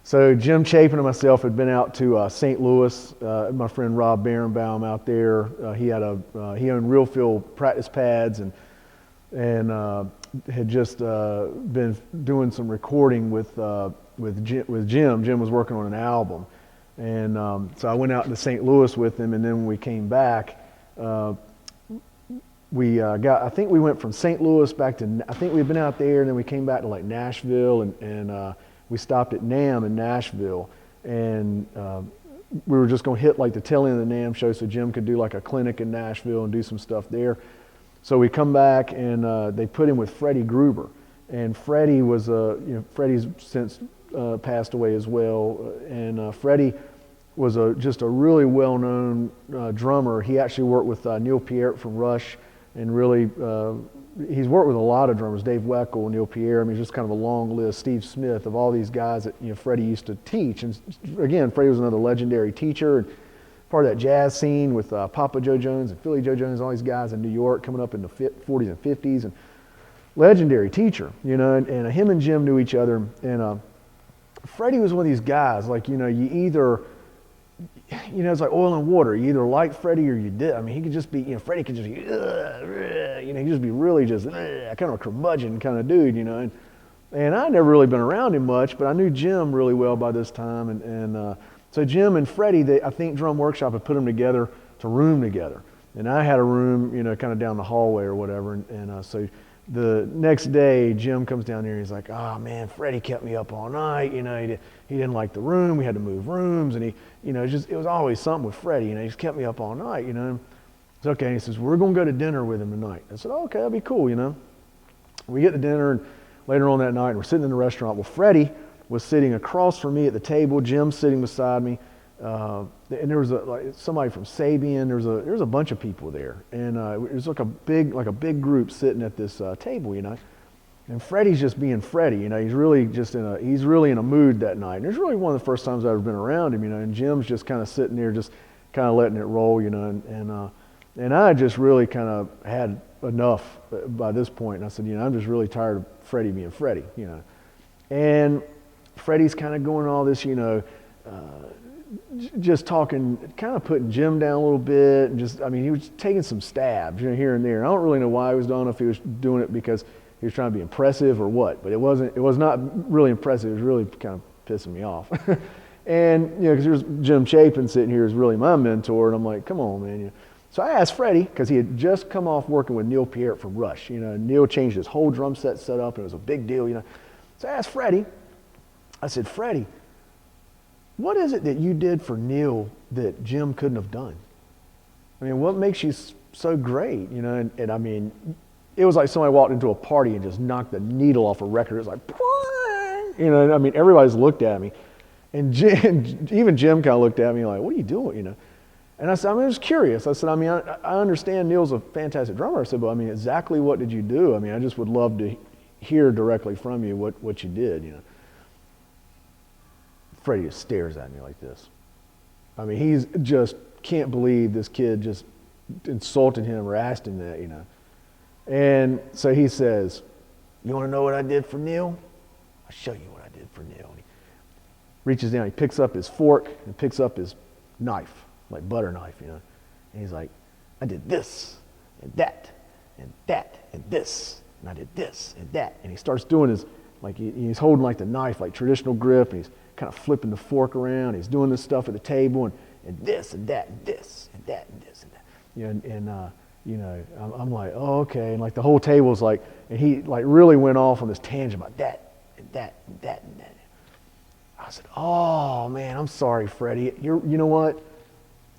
So Jim Chapin and myself had been out to St. Louis. My friend Rob Barenbaum out there. He owned Real Field practice pads and had just been doing some recording with Jim. Jim was working on an album, and so I went out to St. Louis with him. And then when we came back, I think we went from St. Louis back to. I think we'd been out there, and then we came back to like Nashville, and we stopped at NAMM in Nashville, and we were just going to hit like the tail end of the NAMM show so Jim could do like a clinic in Nashville and do some stuff there. So we come back, and they put him with Freddie Gruber, and Freddie was Freddie's since passed away as well, and Freddie was just a really well-known drummer. He actually worked with Neil Peart from Rush, and really he's worked with a lot of drummers, Dave Weckl, Neil Peart. I mean, it's just kind of a long list. Steve Smith, of all these guys that Freddie used to teach. And again, Freddie was another legendary teacher, and part of that jazz scene with Papa Joe Jones and Philly Joe Jones, all these guys in New York coming up in the 40s and 50s, and legendary teacher, and him and Jim knew each other. And Freddie was one of these guys, like, you either, it's like oil and water. You either like Freddie or you did. I mean, he could just be, Freddie could just be, he could just be really just kind of a curmudgeon kind of dude, and I'd never really been around him much, but I knew Jim really well by this time, and so Jim and Freddie, I think Drum Workshop had put them together to room together, and I had a room, kind of down the hallway or whatever, and so the next day, Jim comes down there and he's like, "Oh man, Freddie kept me up all night. He didn't like the room. We had to move rooms, and it was always something with Freddie. He just kept me up all night. It's okay." And he says, "We're gonna go to dinner with him tonight." I said, "Okay, that'd be cool." We get to dinner, and later on that night, and we're sitting in the restaurant. Well, Freddie was sitting across from me at the table. Jim sitting beside me. And there was somebody from Sabian. There was a bunch of people there, and it was like a big group sitting at this table, And Freddie's just being Freddie, He's really in a mood that night. And it's really one of the first times I've ever been around him, And Jim's just kind of sitting there, just kind of letting it roll, And I just really kind of had enough by this point. And I said, I'm just really tired of Freddie being Freddie, And Freddie's kind of going all this, just talking, kind of putting Jim down a little bit, and he was taking some stabs, here and there. I don't really know why he was doing it. I don't know if he was doing it because he was trying to be impressive or what, but it was not really impressive. It was really kind of pissing me off. And, because there's Jim Chapin sitting here, is really my mentor, and I'm like, come on, man. So I asked Freddie, because he had just come off working with Neil Peart from Rush. Neil changed his whole drum set up, and it was a big deal, So I asked Freddie, I said, "Freddie, what is it that you did for Neil that Jim couldn't have done? I mean, what makes you so great?" And it was like somebody walked into a party and just knocked the needle off a record. It was like, everybody's looked at me. And even Jim kind of looked at me like, "What are you doing?" And I said, I was curious. I said, I understand Neil's a fantastic drummer. I said, but exactly what did you do? I just would love to hear directly from you what you did, Freddie just stares at me like this. He's just can't believe this kid just insulted him or asked him that, And so he says, "You want to know what I did for Neil? I'll show you what I did for Neil." And he reaches down, he picks up his fork and picks up his knife, like butter knife, And he's like, "I did this and that and this, and I did this and that." And he starts doing his, he's holding like the knife, like traditional grip, and he's kind of flipping the fork around. He's doing this stuff at the table, and this and that and this and that and this and that. I'm like, oh, okay. And the whole table's like, and he really went off on this tangent about that and that and that and that. I said, "Oh man, I'm sorry, Freddie. You know what?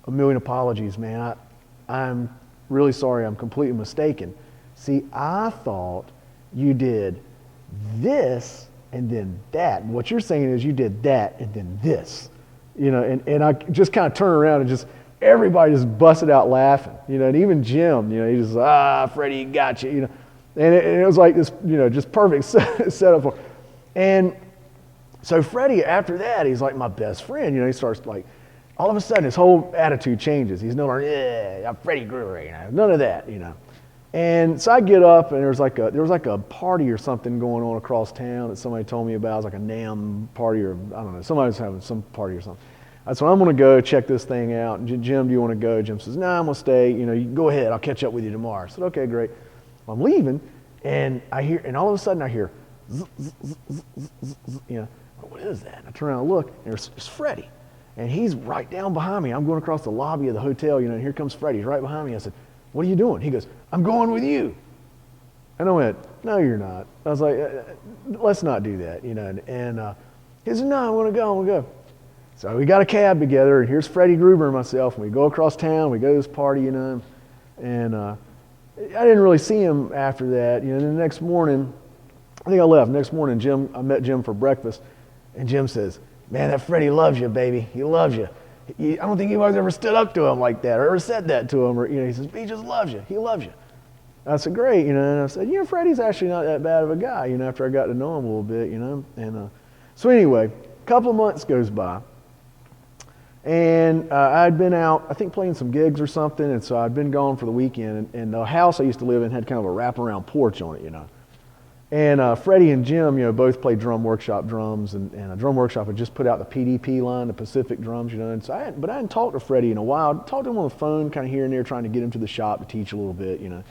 A million apologies, man. I'm really sorry. I'm completely mistaken. See, I thought you did this and then that. And what you're saying is you did that and then this, and I just kind of turned around and just everybody just busted out laughing, and even Jim, he just, Freddie, got you, and it was like this, just perfect setup for, and so Freddie, after that, he's like my best friend, he starts all of a sudden his whole attitude changes. He's no longer, I'm Freddie Gruber, none of that, And so I get up, and there was like a party or something going on across town that somebody told me about. It was like a NAMM party, or I don't know, somebody was having some party or something. I said, I'm going to go check this thing out. And Jim, do you want to go? Jim says, no, I'm going to stay. You know, you go ahead. I'll catch up with you tomorrow. I said, okay, great. Well, I'm leaving, and all of a sudden I hear, zzz, zzz, zzz, zzz, zzz, zzz, you know, what is that? And I turn around and look, and it's Freddie. And he's right down behind me. I'm going across the lobby of the hotel, you know, and here comes Freddie. He's right behind me. I said, what are you doing? He goes, I'm going with you. And I went, no, you're not. I was like, let's not do that, you know. And he said, no, I want to go. So we got a cab together, and here's Freddie Gruber and myself, and we go across town. We go to this party, you know. And I didn't really see him after that. You know, the next morning, I think I left. Next morning, I met Jim for breakfast, and Jim says, man, that Freddie loves you, baby. He loves you. I don't think anybody's ever stood up to him like that or ever said that to him. Or, you know, he says, he just loves you. He loves you. I said, great, you know. And I said, you know, Freddie's actually not that bad of a guy, you know, after I got to know him a little bit, you know. And so anyway, a couple of months goes by. And I'd been out, I think, playing some gigs or something. And so I'd been gone for the weekend. And the house I used to live in had kind of a wraparound porch on it, you know. And Freddie and Jim, you know, both played Drum Workshop drums, and a Drum Workshop had just put out the PDP line, the Pacific drums, you know. And so I hadn't talked to Freddie in a while. I talked to him on the phone, kind of here and there, trying to get him to the shop to teach a little bit, you know.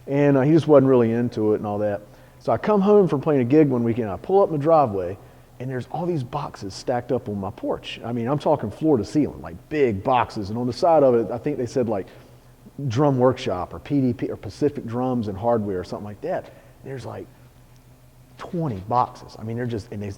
And he just wasn't really into it and all that. So I come home from playing a gig one weekend. I pull up in the driveway, and there's all these boxes stacked up on my porch. I mean, I'm talking floor to ceiling, like big boxes. And on the side of it, I think they said like Drum Workshop or PDP or Pacific Drums and Hardware or something like that. And there's like 20 boxes. I mean,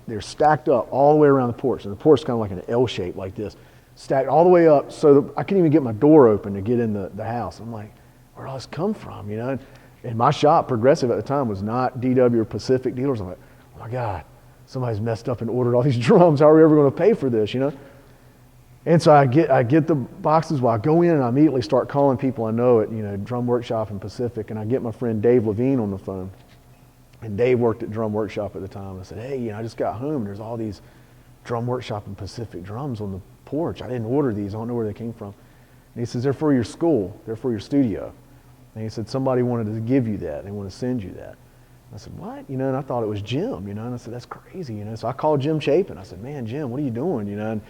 they're stacked up all the way around the porch. And the porch is kind of like an L shape like this, stacked all the way up so that I couldn't even get my door open to get in the house. I'm like, where'd all this come from, you know? And my shop, Progressive at the time, was not DW or Pacific dealers. I'm like, oh my God, somebody's messed up and ordered all these drums. How are we ever going to pay for this, you know? And so I get the boxes. Well, I go in and I immediately start calling people I know at, you know, Drum Workshop and Pacific, and I get my friend Dave Levine on the phone. And Dave worked at Drum Workshop at the time. I said, hey, you know, I just got home, and there's all these Drum Workshop and Pacific drums on the porch. I didn't order these. I don't know where they came from. And he says, they're for your school. They're for your studio. And he said, somebody wanted to give you that. They want to send you that. I said, what? You know, and I thought it was Jim, you know. And I said, that's crazy, you know. So I called Jim Chapin. I said, man, Jim, what are you doing, you know? And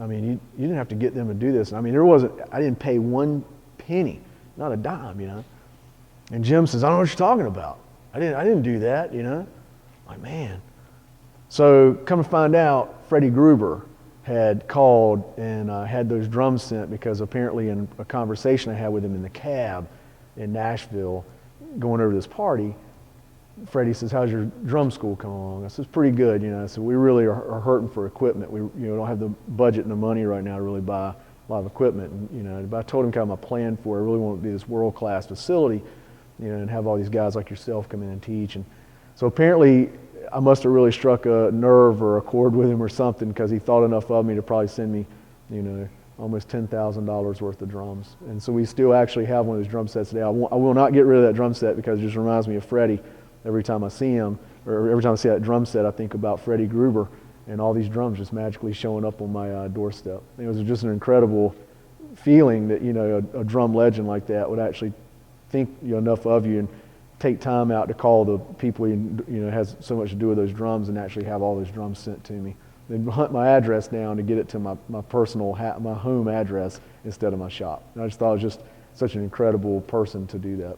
I mean, you didn't have to get them to do this. And I mean, I didn't pay one penny, not a dime, you know. And Jim says, I don't know what you're talking about. I didn't do that, you know. I'm like, man. So come to find out, Freddie Gruber had called and had those drums sent because apparently in a conversation I had with him in the cab in Nashville going over to this party, Freddie says, how's your drum school coming along? I said, it's pretty good, you know. I said, we really are hurting for equipment. We don't have the budget and the money right now to really buy a lot of equipment. And, you know, but I told him kind of my plan for it. I really want it to be this world-class facility, you know, and have all these guys like yourself come in and teach. And so apparently I must have really struck a nerve or a chord with him or something, because he thought enough of me to probably send me, you know, almost $10,000 worth of drums. And so we still actually have one of those drum sets today. I will not get rid of that drum set because it just reminds me of Freddie. Every time I see him, or every time I see that drum set, I think about Freddie Gruber and all these drums just magically showing up on my doorstep. It was just an incredible feeling that, you know, a drum legend like that would actually think enough of you and take time out to call the people has so much to do with those drums and actually have all those drums sent to me. Then hunt my address down to get it to my personal my home address instead of my shop. And I just thought it was just such an incredible person to do that.